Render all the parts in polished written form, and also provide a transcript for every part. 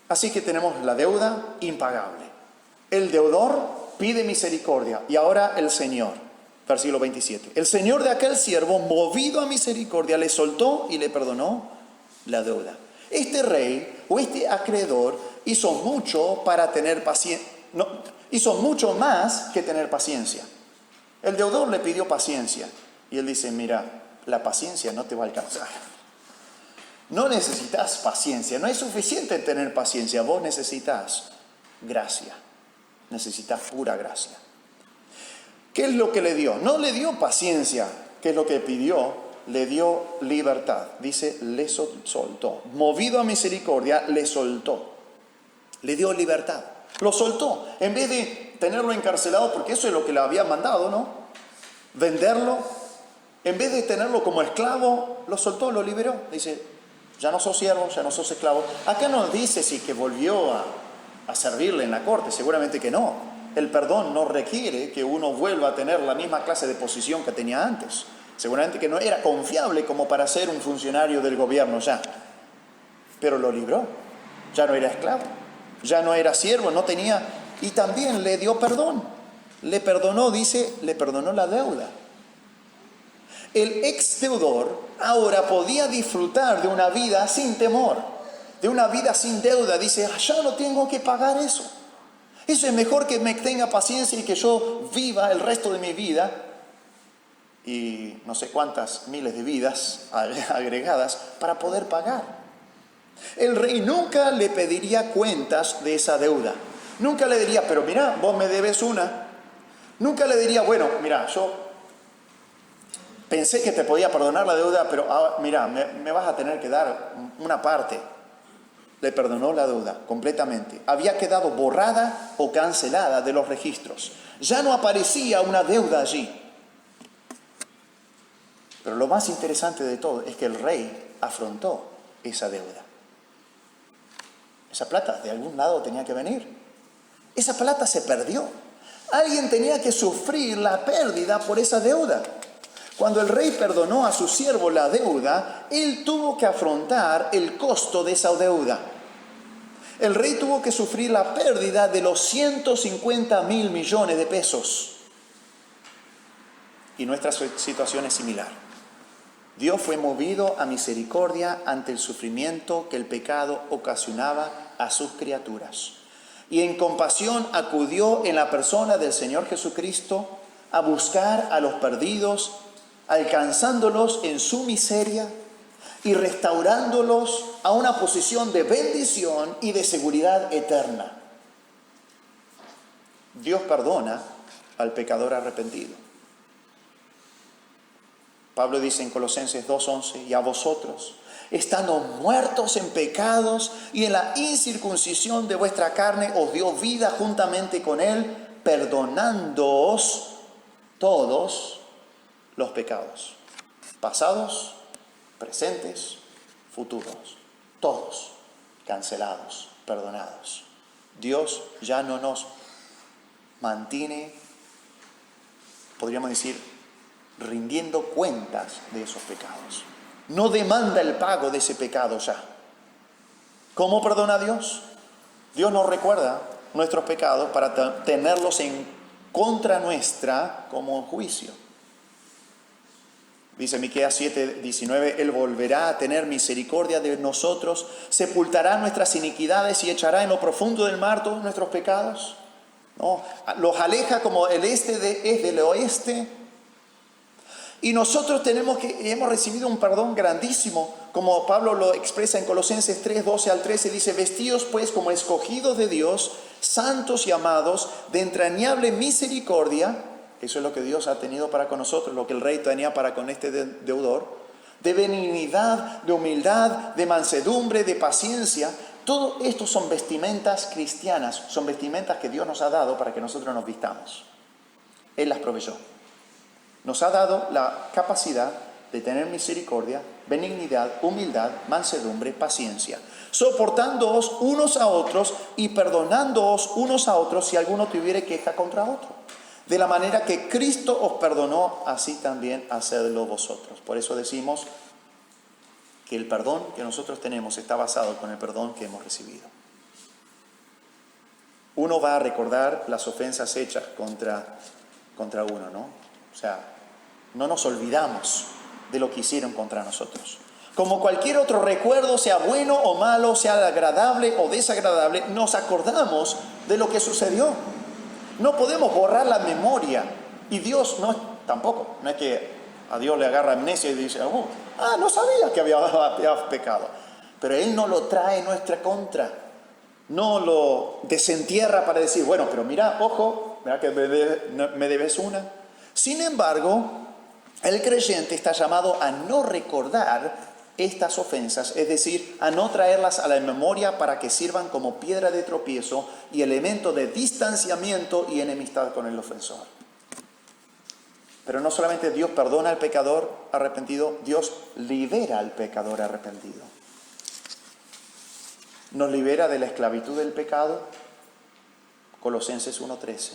Así que tenemos la deuda impagable. El deudor pide misericordia y ahora el Señor, versículo 27. El Señor de aquel siervo, movido a misericordia, le soltó y le perdonó la deuda. Este rey o este acreedor hizo mucho para tener paciencia, no, hizo mucho más que tener paciencia. El deudor le pidió paciencia y él dice, mira, la paciencia no te va a alcanzar. No necesitas paciencia, no es suficiente tener paciencia, vos necesitas gracia, necesitas pura gracia. ¿Qué es lo que le dio? No le dio paciencia, ¿qué es lo que pidió? Le dio libertad, dice, le soltó. Movido a misericordia, le soltó, le dio libertad, lo soltó. En vez de tenerlo encarcelado, porque eso es lo que le había mandado, ¿no? Venderlo, en vez de tenerlo como esclavo, lo soltó, lo liberó, dice, ya no sos siervo, ya no sos esclavo. Acá no dice si que volvió a servirle en la corte, seguramente que no. El perdón no requiere que uno vuelva a tener la misma clase de posición que tenía antes. Seguramente que no era confiable como para ser un funcionario del gobierno ya. Pero lo libró. Ya no era esclavo, ya no era siervo, no tenía... Y también le dio perdón. Le perdonó, dice, le perdonó la deuda. El ex deudor ahora podía disfrutar de una vida sin temor, de una vida sin deuda. Dice, ya no tengo que pagar eso. Eso es mejor que me tenga paciencia y que yo viva el resto de mi vida y no sé cuántas miles de vidas agregadas para poder pagar. El rey nunca le pediría cuentas de esa deuda. Nunca le diría, pero mira, vos me debes una. Nunca le diría, bueno, mira, yo pensé que te podía perdonar la deuda, pero mira, me vas a tener que dar una parte. Le perdonó la deuda completamente. Había quedado borrada o cancelada de los registros. Ya no aparecía una deuda allí. Pero lo más interesante de todo es que el rey afrontó esa deuda. Esa plata de algún lado tenía que venir. Esa plata se perdió. Alguien tenía que sufrir la pérdida por esa deuda. Cuando el rey perdonó a su siervo la deuda, él tuvo que afrontar el costo de esa deuda. El rey tuvo que sufrir la pérdida de los 150.000 millones de pesos. Y nuestra situación es similar. Dios fue movido a misericordia ante el sufrimiento que el pecado ocasionaba a sus criaturas. Y en compasión acudió en la persona del Señor Jesucristo a buscar a los perdidos, alcanzándolos en su miseria y restaurándolos a una posición de bendición y de seguridad eterna. Dios perdona al pecador arrepentido. Pablo dice en Colosenses 2:11, y a vosotros, estando muertos en pecados y en la incircuncisión de vuestra carne, os dio vida juntamente con él, perdonándoos todos los pecados, pasados, presentes, futuros, todos cancelados, perdonados. Dios ya no nos mantiene, podríamos decir, rindiendo cuentas de esos pecados. No demanda el pago de ese pecado ya. ¿Cómo perdona Dios? Dios nos recuerda nuestros pecados para tenerlos en contra nuestra como juicio. Dice Miqueas 7:19, Él volverá a tener misericordia de nosotros, sepultará nuestras iniquidades y echará en lo profundo del mar todos nuestros pecados. ¿No? Los aleja como el este es del oeste. Y nosotros hemos recibido un perdón grandísimo, como Pablo lo expresa en Colosenses 3:12 al 13, dice, vestidos pues como escogidos de Dios, santos y amados, de entrañable misericordia. Eso es lo que Dios ha tenido para con nosotros, lo que el rey tenía para con este deudor, de benignidad, de humildad, de mansedumbre, de paciencia. Todo esto son vestimentas cristianas, son vestimentas que Dios nos ha dado para que nosotros nos vistamos. Él las proveyó. Nos ha dado la capacidad de tener misericordia, benignidad, humildad, mansedumbre, paciencia, soportándoos unos a otros y perdonándoos unos a otros si alguno tuviere queja contra otro. De la manera que Cristo os perdonó, así también hacedlo vosotros. Por eso decimos que el perdón que nosotros tenemos está basado con el perdón que hemos recibido. uno va a recordar las ofensas hechas contra uno, ¿no? O sea, no nos olvidamos de lo que hicieron contra nosotros. Como cualquier otro recuerdo, sea bueno o malo, sea agradable o desagradable, nos acordamos de lo que sucedió. No podemos borrar la memoria. Y Dios tampoco. No es que a Dios le agarra amnesia y dice, no sabía que había pecado. Pero Él no lo trae en nuestra contra. No lo desentierra para decir, bueno, pero mira, ojo, mira que me debes una. Sin embargo, el creyente está llamado a no recordar estas ofensas, es decir, a no traerlas a la memoria para que sirvan como piedra de tropiezo y elemento de distanciamiento y enemistad con el ofensor. Pero no solamente Dios perdona al pecador arrepentido, Dios libera al pecador arrepentido. Nos libera de la esclavitud del pecado, Colosenses 1:13.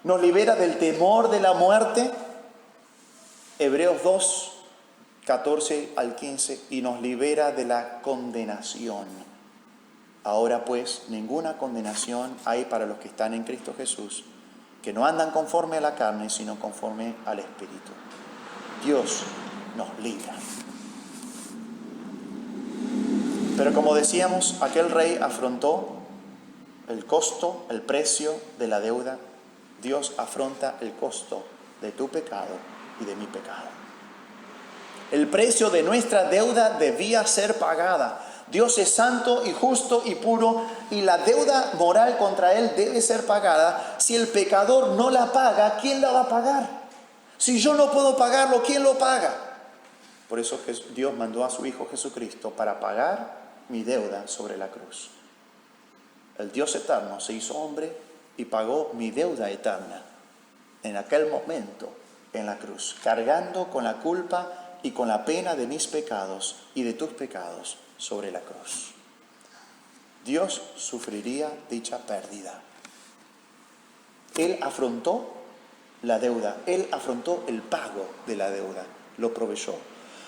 Nos libera del temor de la muerte, Hebreos 2:14 al 15, y nos libera de la condenación. Ahora pues, ninguna condenación hay para los que están en Cristo Jesús, que no andan conforme a la carne, sino conforme al Espíritu. Dios nos libra. Pero como decíamos, aquel rey afrontó el costo, el precio de la deuda. Dios afronta el costo de tu pecado y de mi pecado. El precio de nuestra deuda debía ser pagada. Dios es santo y justo y puro, y la deuda moral contra Él debe ser pagada. Si el pecador no la paga, ¿quién la va a pagar? Si yo no puedo pagarlo, ¿quién lo paga? Por eso Dios mandó a su Hijo Jesucristo para pagar mi deuda sobre la cruz. El Dios eterno se hizo hombre y pagó mi deuda eterna en aquel momento en la cruz, cargando con la culpa y con la pena de mis pecados y de tus pecados sobre la cruz. Dios sufriría dicha pérdida. Él afrontó la deuda, Él afrontó el pago de la deuda, lo proveyó.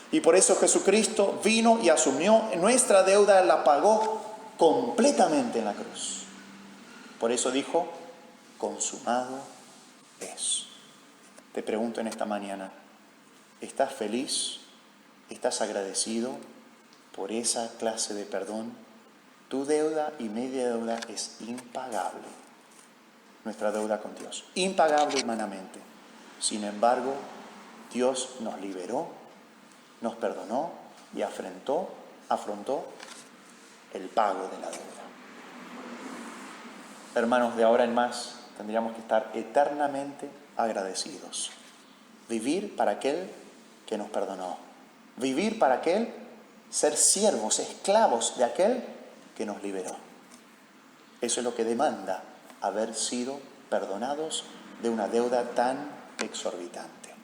Y por eso Jesucristo vino y asumió nuestra deuda, la pagó completamente en la cruz. Por eso dijo, consumado es. Te pregunto en esta mañana, ¿estás feliz? ¿Estás agradecido por esa clase de perdón? Tu deuda y mi deuda es impagable. Nuestra deuda con Dios, impagable humanamente. Sin embargo, Dios nos liberó, nos perdonó y afrontó el pago de la deuda. Hermanos, de ahora en más tendríamos que estar eternamente agradecidos. Vivir para aquel que nos perdonó. Vivir para aquel, ser siervos, esclavos de aquel que nos liberó. Eso es lo que demanda haber sido perdonados de una deuda tan exorbitante.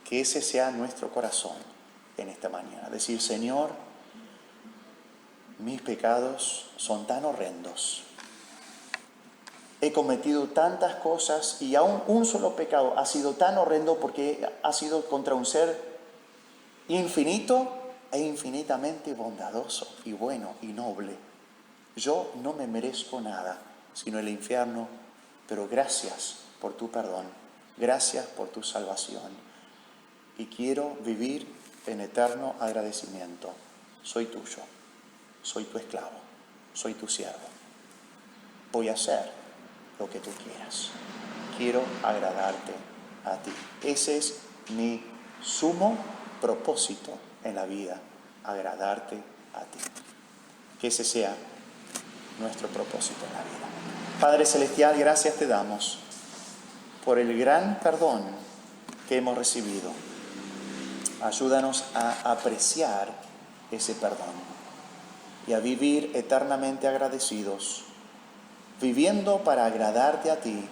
Que ese sea nuestro corazón en esta mañana. Decir, Señor, mis pecados son tan horrendos. He cometido tantas cosas y aún un solo pecado ha sido tan horrendo porque ha sido contra un ser infinito e infinitamente bondadoso y bueno y noble. Yo no me merezco nada, sino el infierno, pero gracias por tu perdón, gracias por tu salvación. Y quiero vivir en eterno agradecimiento. Soy tuyo, soy tu esclavo, soy tu siervo. Voy a hacer lo que tú quieras. Quiero agradarte a ti. Ese es mi sumo propósito en la vida, agradarte a ti. Que ese sea nuestro propósito en la vida. Padre Celestial, gracias te damos por el gran perdón que hemos recibido. Ayúdanos a apreciar ese perdón y a vivir eternamente agradecidos, viviendo para agradarte a ti,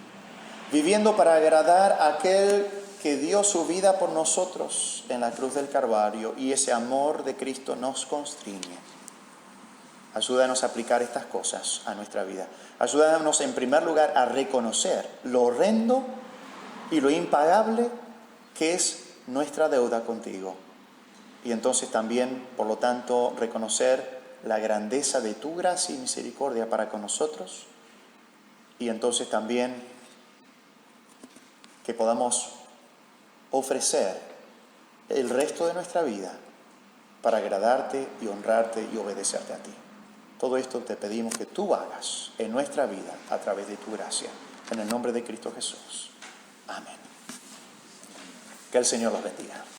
viviendo para agradar a aquel que dio su vida por nosotros en la cruz del Calvario, y ese amor de Cristo nos constriñe. Ayúdanos a aplicar estas cosas a nuestra vida. Ayúdanos en primer lugar a reconocer lo horrendo y lo impagable que es nuestra deuda contigo. Y entonces también, por lo tanto, reconocer la grandeza de tu gracia y misericordia para con nosotros, y entonces también que podamos ofrecer el resto de nuestra vida para agradarte y honrarte y obedecerte a ti. Todo esto te pedimos que tú hagas en nuestra vida a través de tu gracia. En el nombre de Cristo Jesús. Amén. Que el Señor los bendiga.